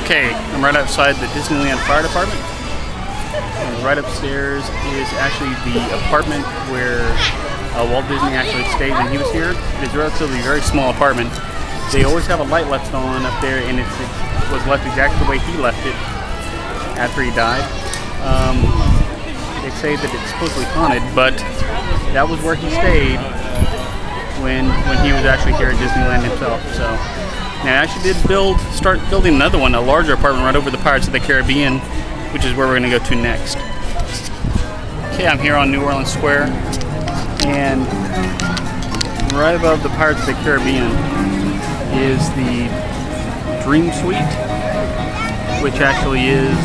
Okay, I'm right outside the Disneyland Fire Department. And right upstairs is actually the apartment where Walt Disney actually stayed when he was here. It is a relatively very small apartment. They always have a light left on up there, and it was left exactly the way he left it after he died. They say that it's supposedly haunted, but that was where he stayed when he was actually here at Disneyland himself. So now I actually did start building another one, a larger apartment right over the Pirates of the Caribbean, which is where we're going to go to next. Okay, I'm here on New Orleans Square, and right above the Pirates of the Caribbean is the Dream Suite, which actually is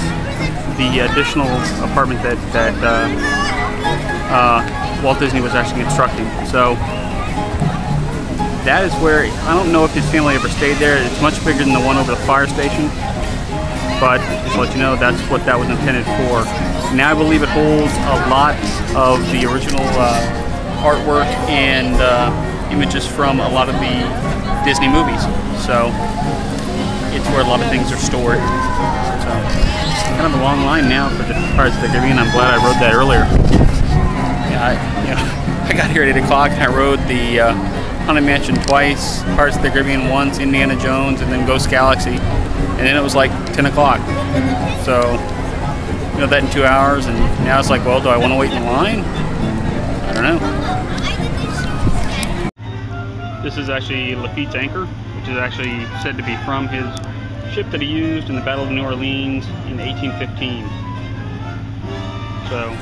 the additional apartment that Walt Disney was actually constructing. So that is where, I don't know if his family ever stayed there. It's much bigger than the one over the fire station, but just to let you know, that's what that was intended for. Now I believe it holds a lot of the original artwork and images from a lot of the Disney movies. So it's where a lot of things are stored. So kind of a long line now for the Pirates of the Caribbean. I'm glad I rode that earlier. Yeah, I got here at 8 o'clock and I rode the Haunted Mansion twice, Pirates of the Caribbean once, Indiana Jones, and then Ghost Galaxy, and then it was like 10 o'clock. So, you know, that in 2 hours, and now it's like, well, do I want to wait in line? I don't know. This is actually Lafitte's anchor, which is actually said to be from his ship that he used in the Battle of New Orleans in 1815. So,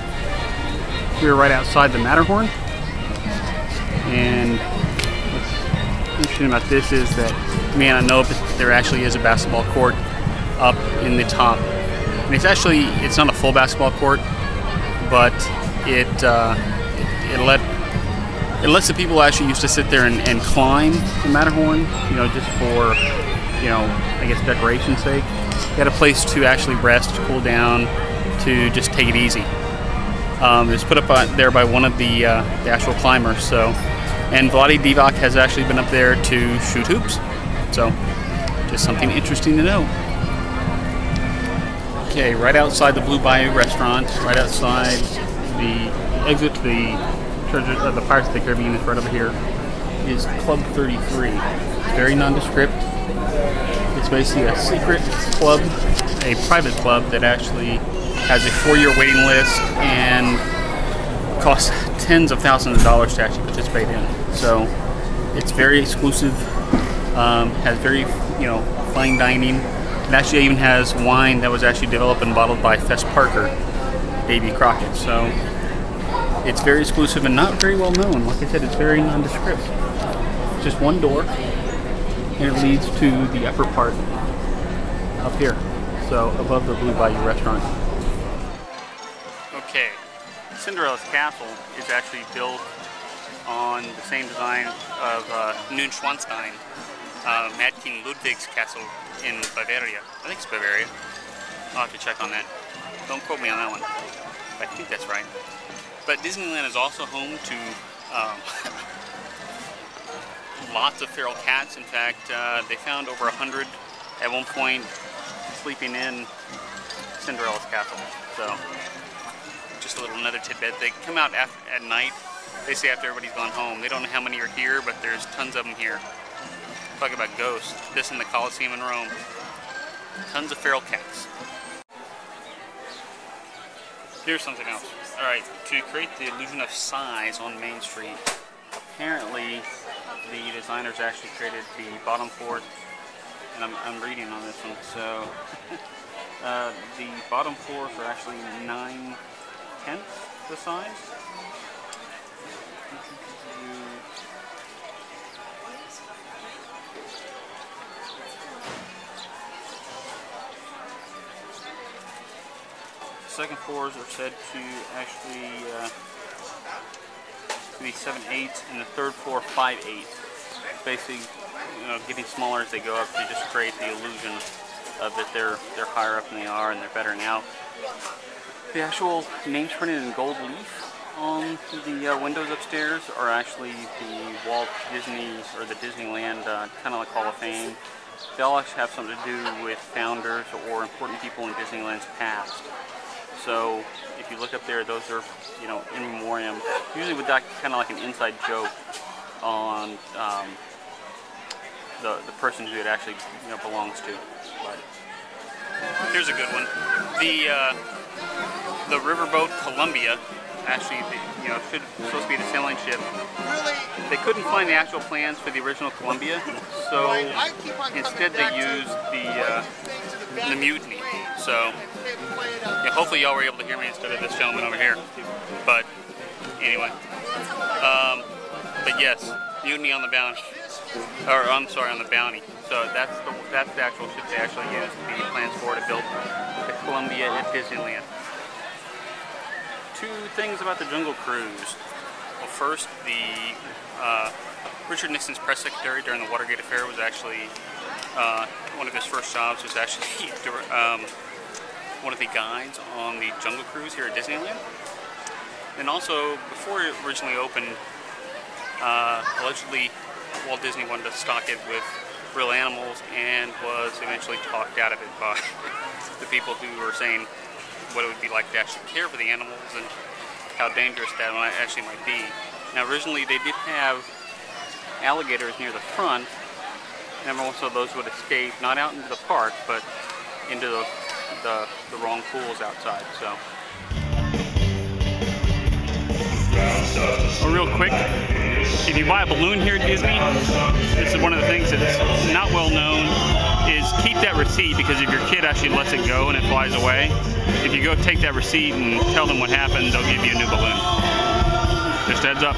we're right outside the Matterhorn, and interesting about this is that, man, I know if there actually is a basketball court up in the top. And it's not a full basketball court, but it lets the people actually used to sit there and climb the Matterhorn, you know, just for, you know, I guess decoration's sake. You had a place to actually rest, cool down, to just take it easy. It was put up there by one of the actual climbers, so. And Vlade Divac has actually been up there to shoot hoops. So, just something interesting to know. Okay, right outside the Blue Bayou restaurant, right outside the exit to the Treasure of the Pirates of the Caribbean is right over here, is Club 33. It's very nondescript. It's basically a secret club, a private club that actually has a 4-year waiting list and costs tens of thousands of dollars to actually participate in. So it's very exclusive, has very, you know, fine dining. It actually even has wine that was actually developed and bottled by Fess Parker, Davy Crockett. So it's very exclusive and not very well known. Like I said, it's very nondescript. It's just one door, and it leads to the upper part up here. So above the Blue Bayou restaurant. Okay. Cinderella's castle is actually built on the same design of Neuschwanstein, Mad King Ludwig's castle in Bavaria. I think it's Bavaria. I'll have to check on that. Don't quote me on that one. I think that's right. But Disneyland is also home to lots of feral cats. In fact, they found over 100 at one point sleeping in Cinderella's castle. So, just a little another tidbit. They come out at night, basically after everybody's gone home. They don't know how many are here, but there's tons of them here. Talk about ghosts. This in the Colosseum in Rome. Tons of feral cats. Here's something else. Alright, to create the illusion of size on Main Street, apparently the designers actually created the bottom fourth, and I'm reading on this one, so the bottom fours are actually 9/10 the size. Second floors are said to actually be 7/8, and the third floor 5/8. Basically, you know, getting smaller as they go up to just create the illusion of that they're higher up than they are and they're bettering out. The actual names printed in gold leaf on the windows upstairs are actually the Walt Disney or the Disneyland kind of like Hall of Fame they all actually have something to do with founders or important people in Disneyland's past. So if you look up there, those are, you know, in memoriam, usually with that kind of like an inside joke on the person who it actually, you know, belongs to. But here's a good one. The riverboat Columbia, actually, you know, supposed to be the sailing ship. They couldn't find the actual plans for the original Columbia, so instead they used the mutiny. So yeah, hopefully y'all were able to hear me instead of this gentleman over here. But anyway, but yes, mutiny on the Bounty, or I'm sorry, on the Bounty. So that's the actual ship they actually used the plans for to build the Columbia at Disneyland. Two things about the Jungle Cruise. Well, first, Richard Nixon's press secretary during the Watergate affair was actually one of his first jobs was actually one of the guides on the Jungle Cruise here at Disneyland. And also, before it originally opened, allegedly Walt Disney wanted to stock it with real animals and was eventually talked out of it by the people who were saying what it would be like to actually care for the animals and how dangerous that actually might be. Now originally they did have alligators near the front, and also those would escape, not out into the park, but into the wrong pools outside. So, real quick, if you buy a balloon here at Disney, this is one of the things that's not well known, is keep that receipt, because if your kid actually lets it go and it flies away, if you go take that receipt and tell them what happened, they'll give you a new balloon. Just heads up.